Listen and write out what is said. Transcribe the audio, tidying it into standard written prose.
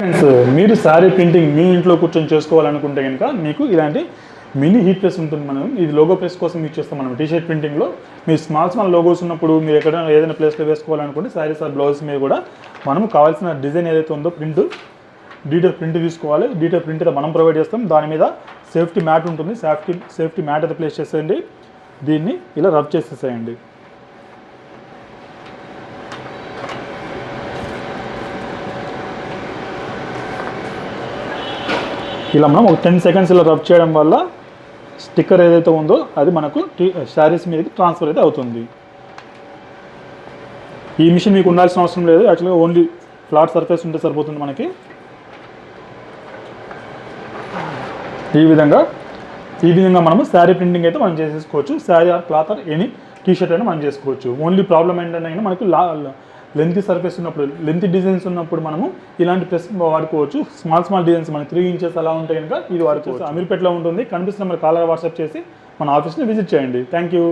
Friends, మీరు sari printing మీ ఇంట్లో కూర్చొని చేసుకోవాలనుకుంటే కనుక మీకు ఇలాంటి మినీ హీట్ ప్రెస్ ఉంటుంది. మనం ఇది లోగో ప్రెస్ కోసం యూజ్ చేస్తాం. మనం టీషర్ట్ ప్రింటింగ్లో మీరు స్మాల్ లోగోస్ ఉన్నప్పుడు మీరు ఎక్కడైనా ఏదైనా ప్లేస్లో వేసుకోవాలనుకుంటే శారీస్ ఆర్ బ్లౌజ్ మీద కూడా మనం కావాల్సిన డిజైన్ ఏదైతే ఉందో డీటెయిల్ ప్రింట్ తీసుకోవాలి. డీటెయిల్ ప్రింట్ అయితే మనం ప్రొవైడ్ చేస్తాం. దాని మీద సేఫ్టీ మ్యాట్ ఉంటుంది. సేఫ్టీ మ్యాట్ అయితే ప్లేస్ చేసేయండి. దీన్ని ఇలా రబ్ చేసేసేయండి. ఇలా మనం ఒక 10 సెకండ్స్ ఇలా రబ్ చేయడం వల్ల స్టిక్కర్ ఏదైతే ఉందో అది మనకు శారీస్ మీదకి ట్రాన్స్ఫర్ అయితే అవుతుంది. ఈ మిషన్ మీకు ఉండాల్సిన అవసరం లేదు. యాక్చువల్గా ఓన్లీ ఫ్లాట్ సర్ఫేస్ ఉంటే సరిపోతుంది మనకి. ఈ విధంగా మనము శారీ ప్రింటింగ్ అయితే మనం చేసేసుకోవచ్చు. Sari or cloth or any T-shirt అయినా మనం చేసుకోవచ్చు. ఓన్లీ ప్రాబ్లం ఏంటంటే మనకు లెంతీ సర్ఫేస్ ఉన్నప్పుడు, లెంతీ డిజైన్స్ ఉన్నప్పుడు మనము ఇలాంటి ప్రెస్ వాడుకోవచ్చు. స్మాల్ డిజైన్స్ మనకి 3 ఇంచెస్ అలా ఉంటే కనుక ఇది వాడుకోవచ్చు. అమీర్పేటలో ఉంటుంది. కనిపిస్తున్న మరి కాలర్ వాట్సాప్ చేసి మన ఆఫీస్ని విజిట్ చేయండి. Thank you.